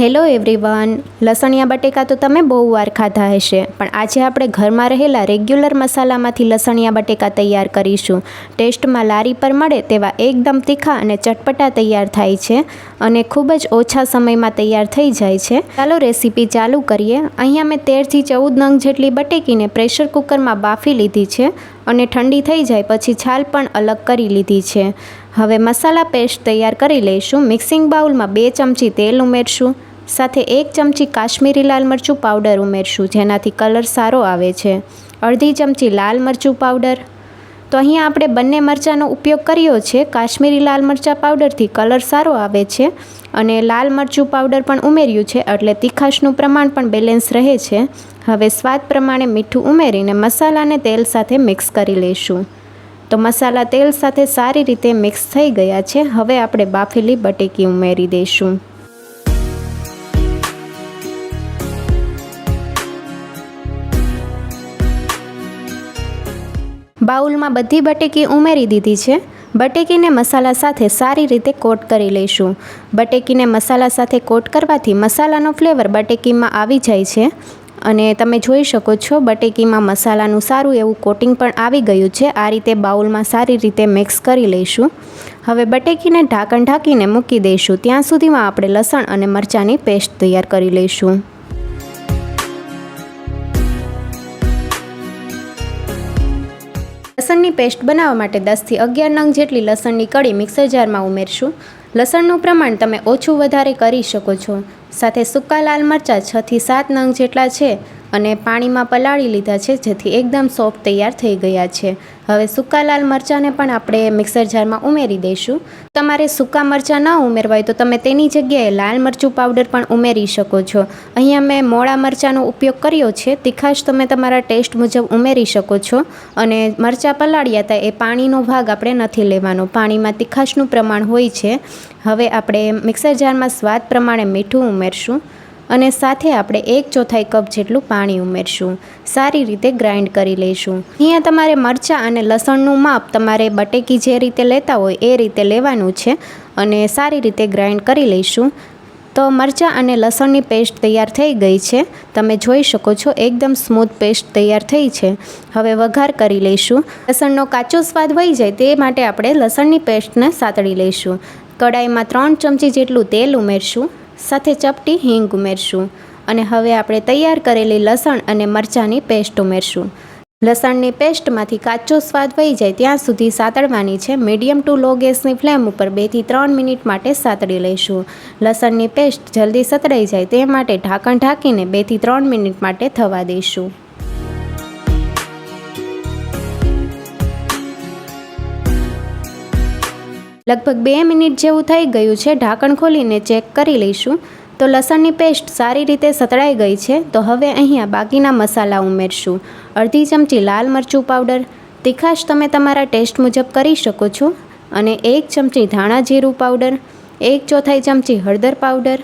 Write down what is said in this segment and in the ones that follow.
Hello everyone, લસણિયા બટેકા તો તમે બહુ વાર ખાધા હશે, પણ આજે આપણે ઘરમાં રહેલા રેગ્યુલર મસાલામાંથી લસણિયા બટેકા તૈયાર કરીશું. ટેસ્ટમાં લારી પર મળે તેવા એકદમ તીખા અને ચટપટા તૈયાર થાય છે અને ખૂબ જ ઓછા સમયમાં તૈયાર થઈ જાય છે. ચાલો રેસીપી ચાલુ કરીએ. અહીંયા મેં 13થી 14 નંગ જેટલી બટેકીને પ્રેશર કુકરમાં બાફી લીધી છે અને ઠંડી થઈ જાય પછી છાલ પણ અલગ કરી લીધી છે. હવે મસાલા પેસ્ટ તૈયાર કરી લઈશું. મિક્સિંગ બાઉલમાં 2 ચમચી તેલ ઉમેરશું. સાથે 1 ચમચી કાશ્મીરી લાલ મરચું પાવડર ઉમેરશું, જેનાથી કલર સારો આવે છે. અડધી ચમચી લાલ મરચું પાવડર. તો અહીંયા આપણે બંને મરચાંનો ઉપયોગ કર્યો છે. કાશ્મીરી લાલ મરચાં પાવડરથી કલર સારો આવે છે અને લાલ મરચું પાવડર પણ ઉમેર્યું છે એટલે તીખાશનું પ્રમાણ પણ બેલેન્સ રહે છે. હવે સ્વાદ પ્રમાણે મીઠું ઉમેરીને મસાલાને તેલ સાથે મિક્સ કરી લઈશું. તો મસાલા તેલ સાથે સારી રીતે મિક્સ થઈ ગયા છે. હવે આપણે બાફેલી બટેકી ઉમેરી દઈશું. બાઉલમાં બધી બટેકી ઉમેરી દીધી છે. બટેકીને મસાલા સાથે સારી રીતે કોટ કરી લઈશું. બટેકીને મસાલા સાથે કોટ કરવાથી મસાલાનો ફ્લેવર બટેકીમાં આવી જાય છે અને તમે જોઈ શકો છો બટેકીમાં મસાલાનું સારું એવું કોટિંગ પણ આવી ગયું છે. આ રીતે બાઉલમાં સારી રીતે મિક્સ કરી લઈશું. હવે બટેકીને ઢાંકણ ઢાંકીને મૂકી દઈશું. ત્યાં સુધીમાં આપણે લસણ અને મરચાંની પેસ્ટ તૈયાર કરી લઈશું. લસણની પેસ્ટ બનાવવા માટે 10થી 11 નંગ જેટલી લસણની કળી મિક્સર જારમાં ઉમેરશું. લસણનું પ્રમાણ તમે ઓછું વધારે કરી શકો છો. સાથે સૂકા લાલ મરચાં 6થી 7 નંગ જેટલા છે અને પાણીમાં પલાળી લીધા છે, જેથી એકદમ સોફ્ટ તૈયાર થઈ ગયા છે. હવે સૂકા લાલ મરચાંને પણ આપણે મિક્સર જારમાં ઉમેરી દઈશું. તમારે સૂકા મરચાં ન ઉમેરવા હોય તો તમે તેની જગ્યાએ લાલ મરચું પાવડર પણ ઉમેરી શકો છો. અહીંયા મેં મોળા મરચાંનો ઉપયોગ કર્યો છે. તીખાશ તમે તમારા ટેસ્ટ મુજબ ઉમેરી શકો છો અને મરચાં પલાળ્યા હતા એ પાણીનો ભાગ આપણે નથી લેવાનો. પાણીમાં તીખાશનું પ્રમાણ હોય છે. હવે આપણે મિક્સર જારમાં સ્વાદ પ્રમાણે મીઠું ઉમેરશું અને સાથે આપણે 1/4 કપ જેટલું પાણી ઉમેરશું. સારી રીતે ગ્રાઇન્ડ કરી લઈશું. અહીંયા તમારે મરચાં અને લસણનું માપ તમારે બટેકી જે રીતે લેતા હોય એ રીતે લેવાનું છે અને સારી રીતે ગ્રાઇન્ડ કરી લઈશું. તો મરચાં અને લસણની પેસ્ટ તૈયાર થઈ ગઈ છે. તમે જોઈ શકો છો એકદમ સ્મૂથ પેસ્ટ તૈયાર થઈ છે. હવે વઘાર કરી લઈશું. લસણનો કાચો સ્વાદ વહી જાય તે માટે આપણે લસણની પેસ્ટને સાતળી લઈશું. કડાઈમાં 3 ચમચી જેટલું તેલ ઉમેરશું. સાથે ચપટી હિંગ ઉમેરશું અને હવે આપણે તૈયાર કરેલી લસણ અને મરચાંની પેસ્ટ ઉમેરશું. લસણની પેસ્ટમાંથી કાચો સ્વાદ વહી જાય ત્યાં સુધી સાતળવાની છે. મીડિયમ ટુ લો ગેસની ફ્લેમ ઉપર 2થી 3 મિનિટ માટે સાતળી લઈશું. લસણની પેસ્ટ જલ્દી સતળાઈ જાય તે માટે ઢાંકણ ઢાંકીને 2થી 3 મિનિટ માટે થવા દઈશું. લગભગ 2 મિનિટ જેવું થઈ ગયું છે. ઢાંકણ ખોલીને ચેક કરી લઈશું. તો લસણની પેસ્ટ સારી રીતે સતળાઈ ગઈ છે. તો હવે અહીંયા બાકીના મસાલા ઉમેરશું. અડધી ચમચી લાલ મરચું પાવડર. તીખાશ તમે તમારા ટેસ્ટ મુજબ કરી શકો છો. અને 1 ચમચી ધાણા જીરું પાવડર. 1/4 ચમચી હળદર પાવડર.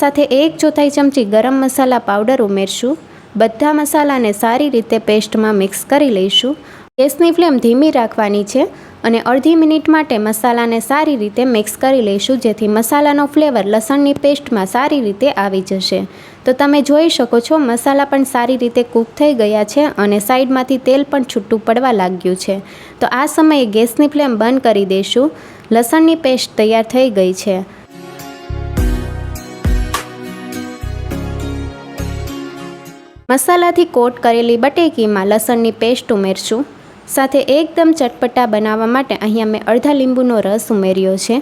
સાથે 1/4 ચમચી ગરમ મસાલા પાવડર ઉમેરશું. બધા મસાલાને સારી રીતે પેસ્ટમાં મિક્સ કરી લઈશું. ગેસની ફ્લેમ ધીમી રાખવાની છે અને અડધી મિનિટ માટે મસાલાને સારી રીતે મિક્સ કરી લઈશું, જેથી મસાલાનો ફ્લેવર લસણની પેસ્ટમાં સારી રીતે આવી જશે. તો તમે જોઈ શકો છો મસાલા પણ સારી રીતે કૂક થઈ ગયા છે અને સાઈડમાંથી તેલ પણ છૂટું પડવા લાગ્યું છે. તો આ સમયે ગેસની ફ્લેમ બંધ કરી દઈશું. લસણની પેસ્ટ તૈયાર થઈ ગઈ છે. મસાલાથી કોટ કરેલી બટેકીમાં લસણની પેસ્ટ ઉમેરશું. સાથે એકદમ ચટપટા બનાવવા માટે અહીંયા મેં અડધા લીંબુનો રસ ઉમેર્યો છે.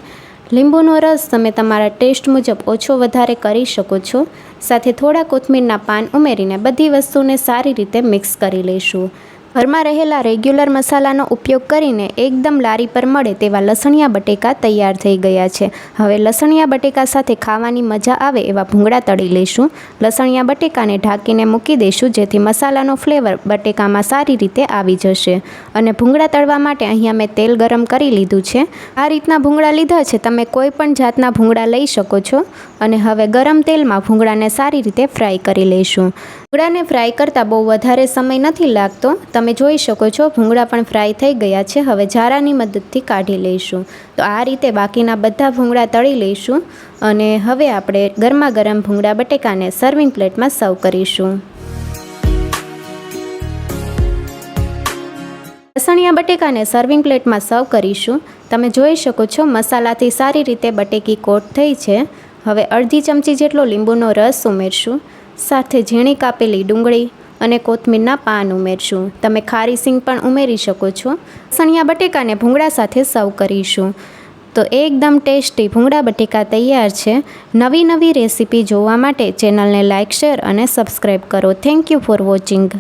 લીંબુનો રસ તમે તમારા ટેસ્ટ મુજબ ઓછો વધારે કરી શકો છો. સાથે થોડા કોથમીરના પાન ઉમેરીને બધી વસ્તુને સારી રીતે મિક્સ કરી લઈશું. ઘરમાં રહેલા રેગ્યુલર મસાલાનો ઉપયોગ કરીને એકદમ લારી પર મળે તેવા લસણિયા બટેકા તૈયાર થઈ ગયા છે. હવે લસણિયા બટેકા સાથે ખાવાની મજા આવે એવા ભૂંગળા તળી લઈશું. લસણિયા બટેકાને ઢાંકીને મૂકી દઈશું, જેથી મસાલાનો ફ્લેવર બટેકામાં સારી રીતે આવી જશે. અને ભૂંગળા તળવા માટે અહીંયા મેં તેલ ગરમ કરી લીધું છે. આ રીતના ભૂંગળા લીધા છે. તમે કોઈ પણ જાતના ભૂંગળા લઈ શકો છો અને હવે ગરમ તેલમાં ભૂંગળાને સારી રીતે ફ્રાય કરી લઈશું. ભૂંગળાને ફ્રાય કરતાં બહુ વધારે સમય નથી લાગતો. તમે જોઈ શકો છો ભૂંગળા પણ ફ્રાય થઈ ગયા છે. હવે ઝારાની મદદથી કાઢી લઈશું. તો આ રીતે બાકીના બધા ભૂંગળા તળી લઈશું અને હવે આપણે ગરમા ગરમ ભૂંગળા બટેકાને સર્વિંગ પ્લેટમાં સર્વ કરીશું. લસણિયા બટેકાને સર્વિંગ પ્લેટમાં સર્વ કરીશું. તમે જોઈ શકો છો મસાલાથી સારી રીતે બટેકી કોટ થઈ છે. હવે અડધી ચમચી જેટલો લીંબુનો રસ ઉમેરશું. સાથે ઝીણી કાપેલી ડુંગળી અને કોથમીરના પાન ઉમેરશું. તમે ખારી સિંગ પણ ઉમેરી શકો છો. લસણિયા બટેકાને ભૂંગળા સાથે સર્વ કરીશું. તો એકદમ ટેસ્ટી ભૂંગળા બટેકા તૈયાર છે. નવી રેસીપી જોવા માટે ચેનલને લાઇક, શેર અને સબસ્ક્રાઈબ કરો. Thank you for watching.